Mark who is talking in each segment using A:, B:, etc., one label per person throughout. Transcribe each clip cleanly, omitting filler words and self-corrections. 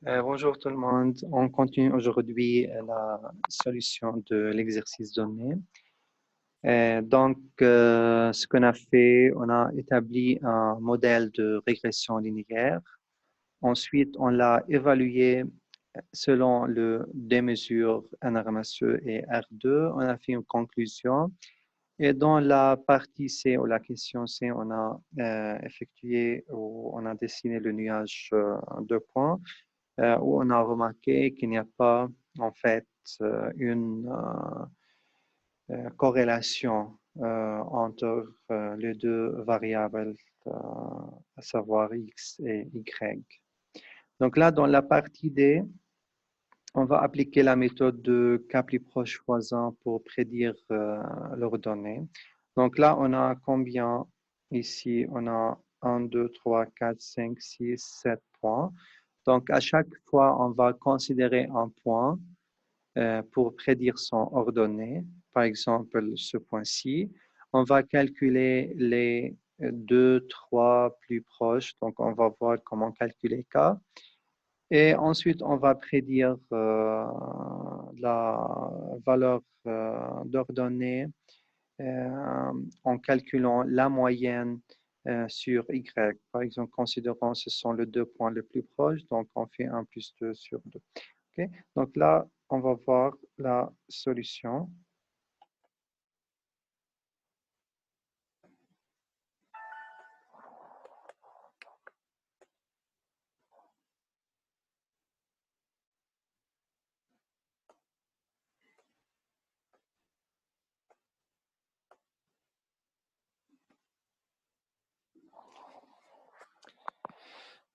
A: Bonjour tout le monde. On continue aujourd'hui la solution de l'exercice donné. Ce qu'on a fait, on a établi un modèle de régression linéaire. Ensuite, on l'a évalué selon des mesures NRMSE et R2. On a fait une conclusion. Et dans la partie C, ou la question C, on a effectué ou on a dessiné le nuage de points. Où on a remarqué qu'il n'y a pas en fait une corrélation entre les deux variables, à savoir x et y. Donc là, dans la partie D, on va appliquer la méthode de cas plus proche voisin pour prédire leurs données. Donc là, on a combien ici? On a 1, 2, 3, 4, 5, 6, 7 points. Donc, à chaque fois, on va considérer un point pour prédire son ordonnée. Par exemple, ce point-ci. On va calculer les 2, 3 plus proches. Donc, on va voir comment calculer K. Et ensuite, on va prédire la valeur d'ordonnée en calculant la moyenne sur Y. Par exemple, considérons que ce sont les deux points les plus proches, donc on fait 1 plus 2 sur 2. Okay? Donc là, on va voir la solution.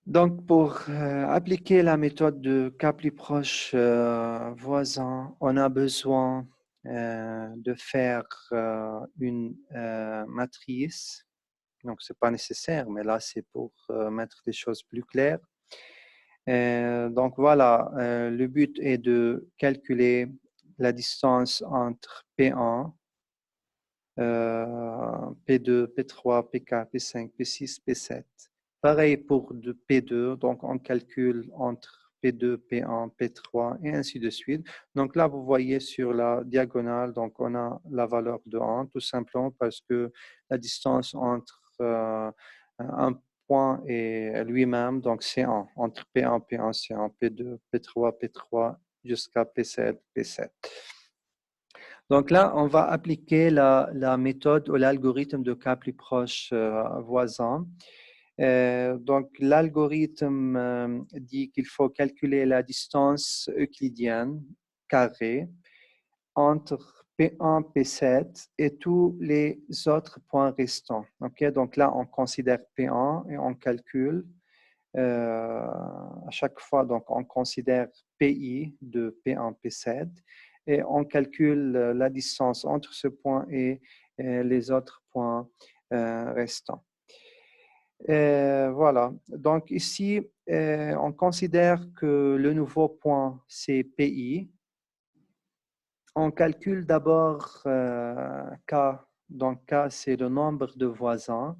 A: Donc, pour appliquer la méthode de cas plus proche voisin, on a besoin de faire une matrice. Donc, ce n'est pas nécessaire, mais là, c'est pour mettre des choses plus claires. Donc, voilà, le but est de calculer la distance entre P1, P2, P3, P4, P5, P6, P7. Pareil pour P2, donc on calcule entre P2, P1, P3 et ainsi de suite. Donc là, vous voyez sur la diagonale, donc on a la valeur de 1, tout simplement parce que la distance entre un point et lui-même, donc c'est 1. Entre P1, P1, c'est 1, P2, P3, P3, jusqu'à P7, P7. Donc là, on va appliquer la méthode ou l'algorithme de cas plus proche voisin. Donc, l'algorithme dit qu'il faut calculer la distance euclidienne carrée entre P1, P7 et tous les autres points restants. Okay? Donc là, on considère P1 et on calcule à chaque fois, donc on considère PI de P1, P7 et on calcule la distance entre ce point et les autres points restants. Voilà, donc ici, on considère que le nouveau point, c'est PI. On calcule d'abord K. Donc, K, c'est le nombre de voisins.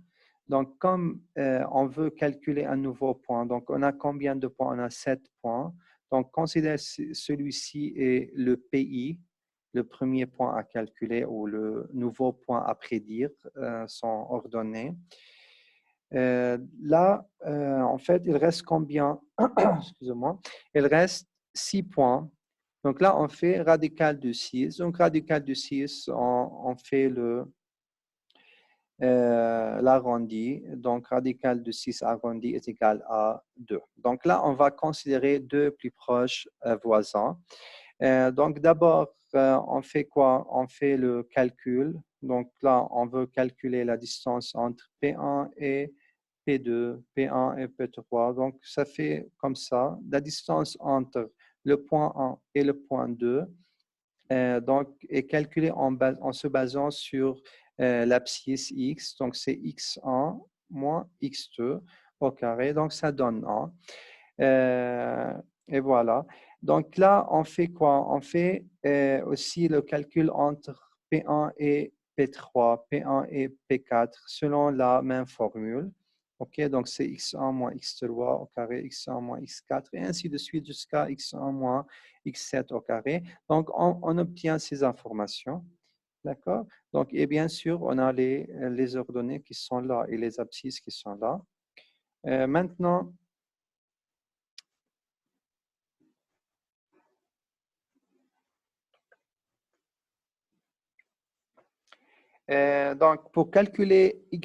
A: Donc, comme on veut calculer un nouveau point, donc on a combien de points? On a 7 points. Donc, considère celui-ci est le PI, le premier point à calculer ou le nouveau point à prédire, sont ordonnées. Là, en fait, il reste combien? Excusez-moi. Il reste 6 points. Donc là, on fait radical de 6. Donc, radical de 6, on fait l'arrondi. Donc, radical de 6 arrondi est égal à 2. Donc là, on va considérer deux plus proches voisins. Donc, d'abord, on fait quoi? On fait le calcul. Donc là, on veut calculer la distance entre P1 et P2, P1 et P3. Donc, ça fait comme ça. La distance entre le point 1 et le point 2 donc, est calculée en se basant sur l'abscisse x. Donc, c'est x1 moins x2 au carré. Donc, ça donne 1. Et voilà. Donc là, on fait quoi? On fait aussi le calcul entre P1 et P3, P1 et P4, selon la même formule. OK, donc c'est x1 moins x3 au carré, x1 moins x4, et ainsi de suite jusqu'à x1 moins x7 au carré. Donc, on obtient ces informations. D'accord? Donc, et bien sûr, on a les ordonnées qui sont là et les abscisses qui sont là. Maintenant, donc, pour calculer y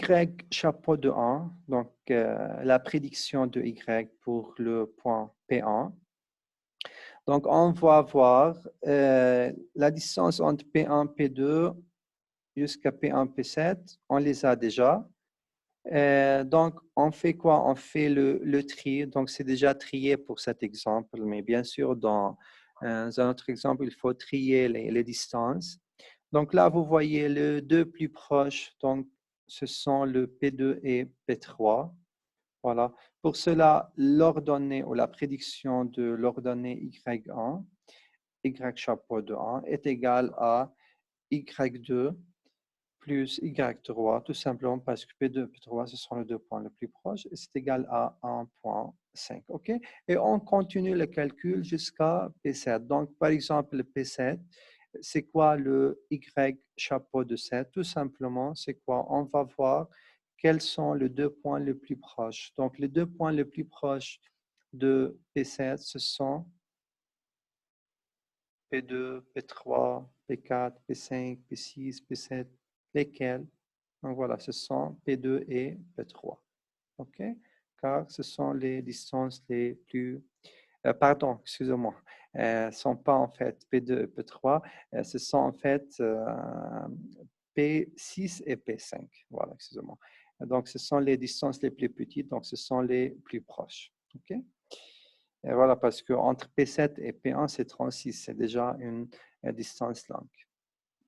A: chapeau de 1, donc la prédiction de y pour le point P1, donc on va voir la distance entre P1, P2 jusqu'à P1, P7, on les a déjà. Donc, on fait quoi? On fait le tri. Donc, c'est déjà trié pour cet exemple, mais bien sûr, dans un autre exemple, il faut trier les distances. Donc là, vous voyez les deux plus proches. Donc, ce sont le P2 et P3. Voilà. Pour cela, l'ordonnée ou la prédiction de l'ordonnée Y1, Y chapeau de 1, est égale à Y2 plus Y3, tout simplement parce que P2 et P3, ce sont les deux points les plus proches, et c'est égal à 1,5. OK? Et on continue le calcul jusqu'à P7. Donc, par exemple, le P7, c'est quoi le Y chapeau de 7? Tout simplement, c'est quoi? On va voir quels sont les deux points les plus proches. Donc, les deux points les plus proches de P7, ce sont P2, P3, P4, P5, P6, P7, lesquels? Donc voilà, ce sont P2 et P3. OK? Car ce sont les distances les plus... pardon, excusez-moi. Ce ne sont pas en fait P2 et P3. Ce sont en fait P6 et P5. Voilà, excusez-moi. Donc, ce sont les distances les plus petites. Donc, ce sont les plus proches. OK? Et voilà, parce qu'entre P7 et P1, c'est 36. C'est déjà une distance longue.